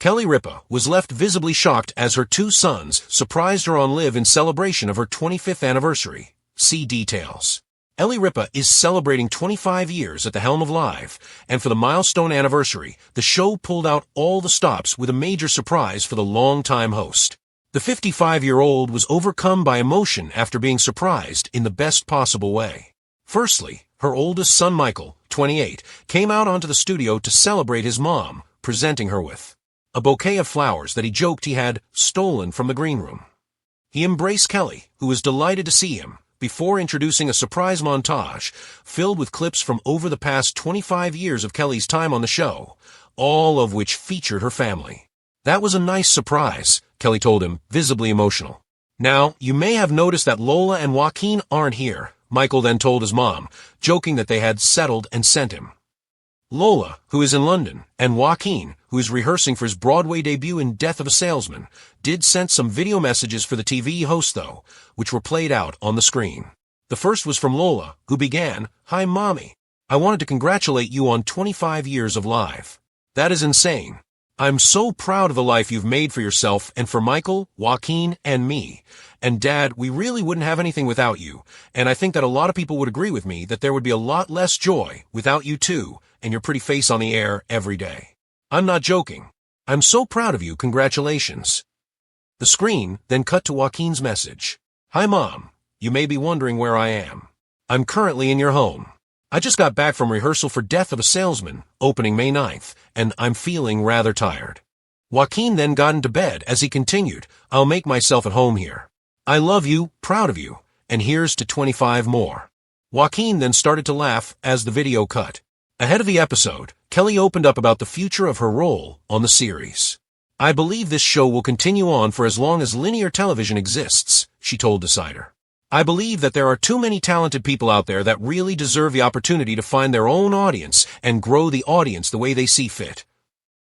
Kelly Ripa was left visibly shocked as her two sons surprised her on live in celebration of her 25th anniversary. See details. Kelly Ripa is celebrating 25 years at the helm of Live, and for the milestone anniversary, the show pulled out all the stops with a major surprise for the longtime host. The 55-year-old was overcome by emotion after being surprised in the best possible way. Firstly, her oldest son Michael, 28, came out onto the studio to celebrate his mom, presenting her with a bouquet of flowers that he joked he had stolen from the green room. He embraced Kelly, who was delighted to see him, before introducing a surprise montage filled with clips from over the past 25 years of Kelly's time on the show, all of which featured her family. That was a nice surprise, Kelly told him, visibly emotional. Now, you may have noticed that Lola and Joaquin aren't here, Michael then told his mom, joking that they had settled and sent him. Lola, who is in London, and Joaquin, who is rehearsing for his Broadway debut in Death of a Salesman, did send some video messages for the TV host though, which were played out on the screen. The first was from Lola, who began, "Hi Mommy. I wanted to congratulate you on 25 years of Live. That is insane. I'm so proud of the life you've made for yourself and for Michael, Joaquin, and me. And Dad, we really wouldn't have anything without you, and I think that a lot of people would agree with me that there would be a lot less joy without you too, and your pretty face on the air every day. I'm not joking. I'm so proud of you, congratulations." The screen then cut to Joaquin's message. "Hi Mom, you may be wondering where I am. I'm currently in your home. I just got back from rehearsal for Death of a Salesman, opening May 9th, and I'm feeling rather tired." Joaquin then got into bed as he continued, "I'll make myself at home here. I love you, proud of you, and here's to 25 more." Joaquin then started to laugh as the video cut. Ahead of the episode, Kelly opened up about the future of her role on the series. "I believe this show will continue on for as long as linear television exists," she told Decider. "I believe that there are too many talented people out there that really deserve the opportunity to find their own audience and grow the audience the way they see fit.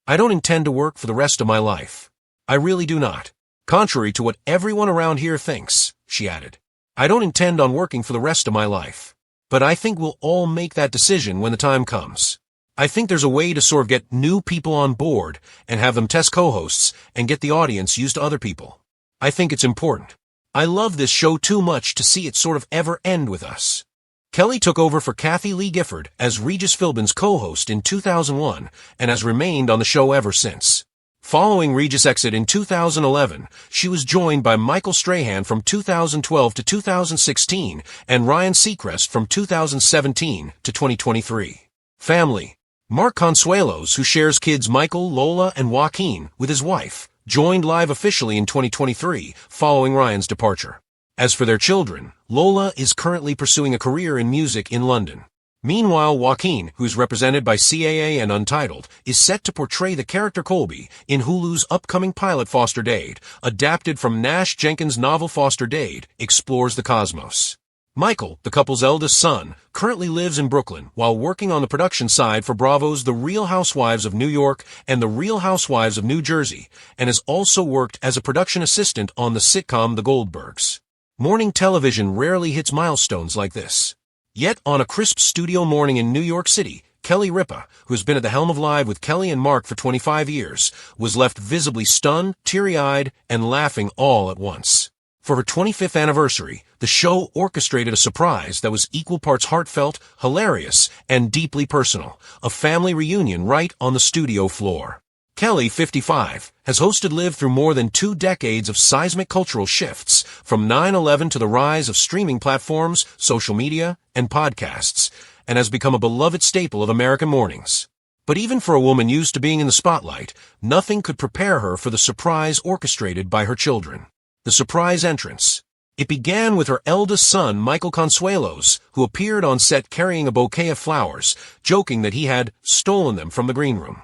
I don't intend to work for the rest of my life. I really do not. Contrary to what everyone around here thinks," she added. "I don't intend on working for the rest of my life. But I think we'll all make that decision when the time comes. I think there's a way to sort of get new people on board and have them test co-hosts and get the audience used to other people. I think it's important. I love this show too much to see it sort of ever end with us." Kelly took over for Kathy Lee Gifford as Regis Philbin's co-host in 2001 and has remained on the show ever since. Following Regis' exit in 2011, she was joined by Michael Strahan from 2012 to 2016 and Ryan Seacrest from 2017 to 2023. Family. Mark Consuelos, who shares kids Michael, Lola, and Joaquin with his wife, joined Live officially in 2023 following Ryan's departure. As for their children, Lola is currently pursuing a career in music in London. Meanwhile, Joaquin, who is represented by CAA and Untitled, is set to portray the character Colby in Hulu's upcoming pilot Foster Dade, adapted from Nash Jenkins' novel Foster Dade, explores the cosmos. Michael, the couple's eldest son, currently lives in Brooklyn while working on the production side for Bravo's The Real Housewives of New York and The Real Housewives of New Jersey, and has also worked as a production assistant on the sitcom The Goldbergs. Morning television rarely hits milestones like this. Yet, on a crisp studio morning in New York City, Kelly Ripa, who has been at the helm of Live with Kelly and Mark for 25 years, was left visibly stunned, teary-eyed, and laughing all at once. For her 25th anniversary, the show orchestrated a surprise that was equal parts heartfelt, hilarious, and deeply personal, a family reunion right on the studio floor. Kelly, 55, has hosted Live through more than 2 decades of seismic cultural shifts, from 9/11 to the rise of streaming platforms, social media, and podcasts, and has become a beloved staple of American mornings. But even for a woman used to being in the spotlight, nothing could prepare her for the surprise orchestrated by her children. The surprise entrance. It began with her eldest son, Michael Consuelos, who appeared on set carrying a bouquet of flowers, joking that he had stolen them from the green room.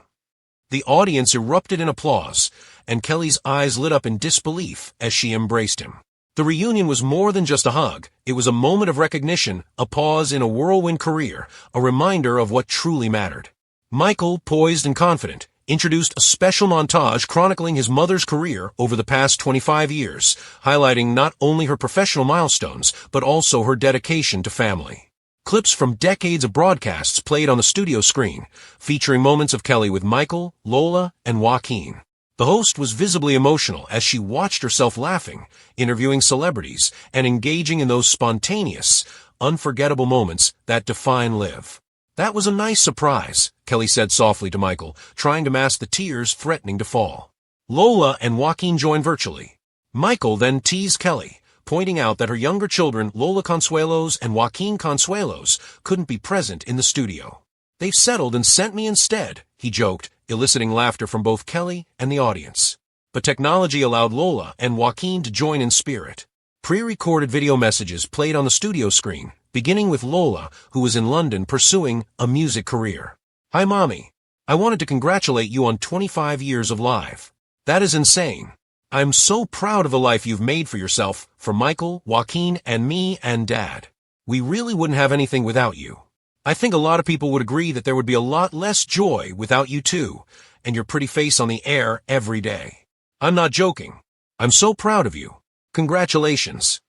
The audience erupted in applause, and Kelly's eyes lit up in disbelief as she embraced him. The reunion was more than just a hug. It was a moment of recognition, a pause in a whirlwind career, a reminder of what truly mattered. Michael, poised and confident, introduced a special montage chronicling his mother's career over the past 25 years, highlighting not only her professional milestones, but also her dedication to family. Clips from decades of broadcasts played on the studio screen, featuring moments of Kelly with Michael, Lola, and Joaquin. The host was visibly emotional as she watched herself laughing, interviewing celebrities, and engaging in those spontaneous, unforgettable moments that define Liv. "That was a nice surprise," Kelly said softly to Michael, trying to mask the tears threatening to fall. Lola and Joaquin joined virtually. Michael then teased Kelly, pointing out that her younger children, Lola Consuelos and Joaquin Consuelos, couldn't be present in the studio. "They've settled and sent me instead," he joked, eliciting laughter from both Kelly and the audience. But technology allowed Lola and Joaquin to join in spirit. Pre-recorded video messages played on the studio screen, beginning with Lola, who was in London pursuing a music career. "Hi, Mommy. I wanted to congratulate you on 25 years of Live. That is insane. I'm so proud of the life you've made for yourself, for Michael, Joaquin, and me and Dad. We really wouldn't have anything without you. I think a lot of people would agree that there would be a lot less joy without you too, and your pretty face on the air every day. I'm not joking. I'm so proud of you. Congratulations."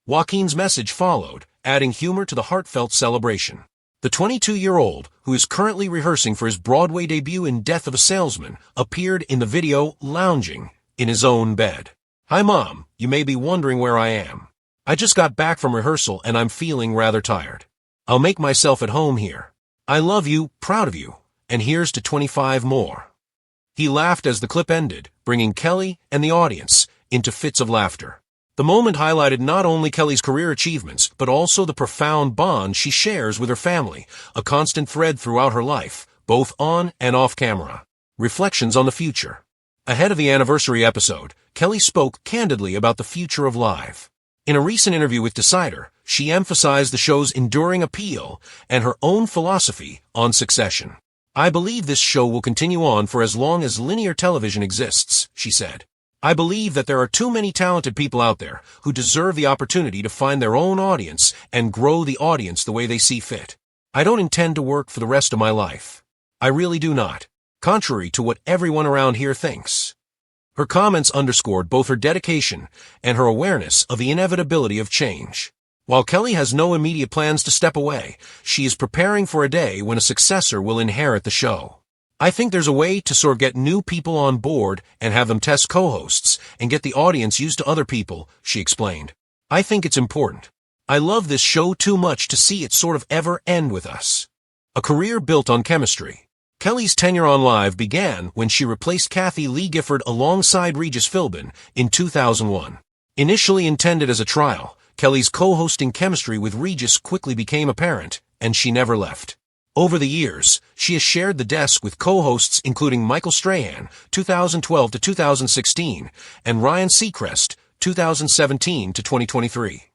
Joaquin's message followed, adding humor to the heartfelt celebration. The 22-year-old, who is currently rehearsing for his Broadway debut in Death of a Salesman, appeared in the video lounging in his own bed. "Hi, Mom. You may be wondering where I am. I just got back from rehearsal and I'm feeling rather tired. I'll make myself at home here. I love you, proud of you, and here's to 25 more." He laughed as the clip ended, bringing Kelly and the audience into fits of laughter. The moment highlighted not only Kelly's career achievements, but also the profound bond she shares with her family, a constant thread throughout her life, both on and off camera. Reflections on the future. Ahead of the anniversary episode, Kelly spoke candidly about the future of Live. In a recent interview with Decider, she emphasized the show's enduring appeal and her own philosophy on succession. "I believe this show will continue on for as long as linear television exists," she said. "I believe that there are too many talented people out there who deserve the opportunity to find their own audience and grow the audience the way they see fit. I don't intend to work for the rest of my life. I really do not, contrary to what everyone around here thinks." Her comments underscored both her dedication and her awareness of the inevitability of change. While Kelly has no immediate plans to step away, she is preparing for a day when a successor will inherit the show. "I think there's a way to sort of get new people on board and have them test co-hosts and get the audience used to other people," she explained. "I think it's important. I love this show too much to see it sort of ever end with us." A career built on chemistry. Kelly's tenure on Live began when she replaced Kathy Lee Gifford alongside Regis Philbin in 2001. Initially intended as a trial, Kelly's co-hosting chemistry with Regis quickly became apparent, and she never left. Over the years, she has shared the desk with co-hosts including Michael Strahan, 2012 to 2016, and Ryan Seacrest, 2017 to 2023.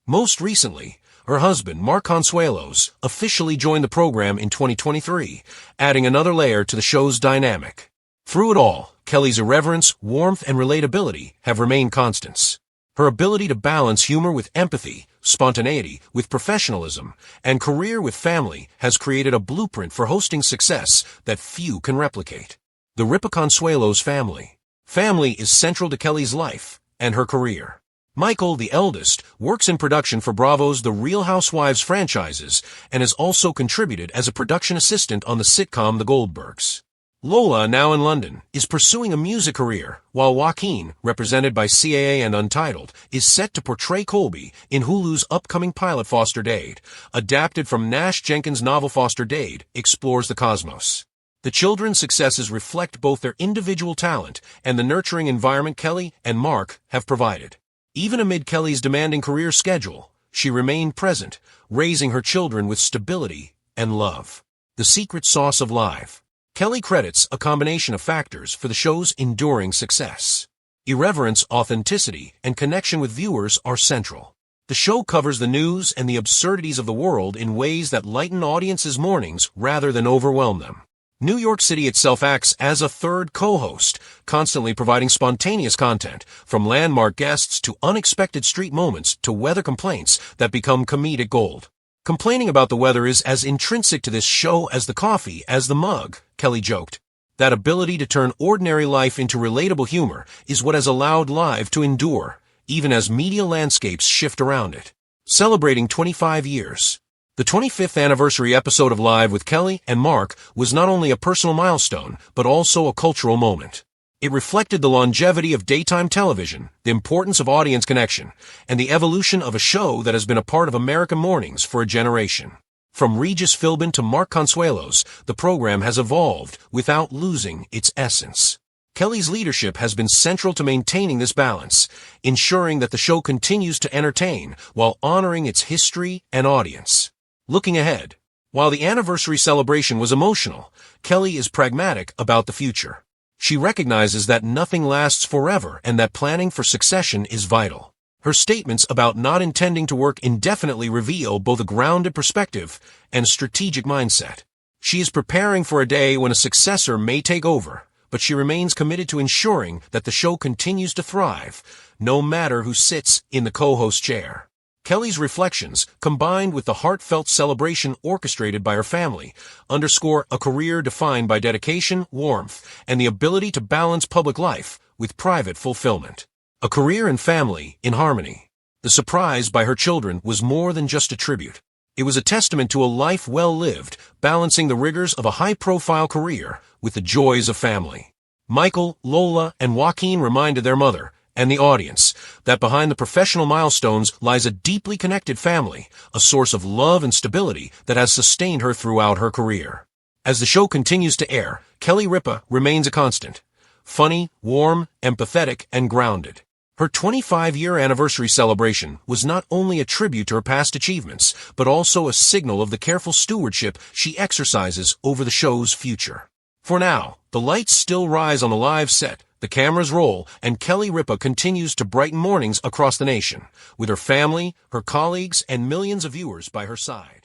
Most recently, her husband, Mark Consuelos, officially joined the program in 2023, adding another layer to the show's dynamic. Through it all, Kelly's irreverence, warmth, and relatability have remained constants. Her ability to balance humor with empathy, spontaneity with professionalism, and career with family has created a blueprint for hosting success that few can replicate. The Ripa Consuelos family. Family is central to Kelly's life and her career. Michael, the eldest, works in production for Bravo's The Real Housewives franchises and has also contributed as a production assistant on the sitcom The Goldbergs. Lola, now in London, is pursuing a music career, while Joaquin, represented by CAA and Untitled, is set to portray Colby in Hulu's upcoming pilot Foster Dade, adapted from Nash Jenkins' novel Foster Dade, explores the cosmos. The children's successes reflect both their individual talent and the nurturing environment Kelly and Mark have provided. Even amid Kelly's demanding career schedule, she remained present, raising her children with stability and love. The secret sauce of Live. Kelly credits a combination of factors for the show's enduring success. Irreverence, authenticity, and connection with viewers are central. The show covers the news and the absurdities of the world in ways that lighten audiences' mornings rather than overwhelm them. New York City itself acts as a third co-host, constantly providing spontaneous content, from landmark guests to unexpected street moments to weather complaints that become comedic gold. Complaining about the weather is as intrinsic to this show as the coffee, as the mug, Kelly joked. That ability to turn ordinary life into relatable humor is what has allowed Live to endure, even as media landscapes shift around it. Celebrating 25 years. The 25th anniversary episode of Live with Kelly and Mark was not only a personal milestone, but also a cultural moment. It reflected the longevity of daytime television, the importance of audience connection, and the evolution of a show that has been a part of American mornings for a generation. From Regis Philbin to Mark Consuelos, the program has evolved without losing its essence. Kelly's leadership has been central to maintaining this balance, ensuring that the show continues to entertain while honoring its history and audience. Looking ahead, while the anniversary celebration was emotional, Kelly is pragmatic about the future. She recognizes that nothing lasts forever and that planning for succession is vital. Her statements about not intending to work indefinitely reveal both a grounded perspective and strategic mindset. She is preparing for a day when a successor may take over, but she remains committed to ensuring that the show continues to thrive, no matter who sits in the co-host chair. Kelly's reflections, combined with the heartfelt celebration orchestrated by her family, underscore a career defined by dedication, warmth, and the ability to balance public life with private fulfillment. A career and family in harmony. The surprise by her children was more than just a tribute. It was a testament to a life well lived, balancing the rigors of a high-profile career with the joys of family. Michael, Lola, and Joaquin reminded their mother, and the audience, that behind the professional milestones lies a deeply connected family, a source of love and stability that has sustained her throughout her career. As the show continues to air, Kelly Ripa remains a constant. Funny, warm, empathetic, and grounded. Her 25-year anniversary celebration was not only a tribute to her past achievements, but also a signal of the careful stewardship she exercises over the show's future. For now, the lights still rise on the live set, the cameras roll, and Kelly Ripa continues to brighten mornings across the nation, with her family, her colleagues, and millions of viewers by her side.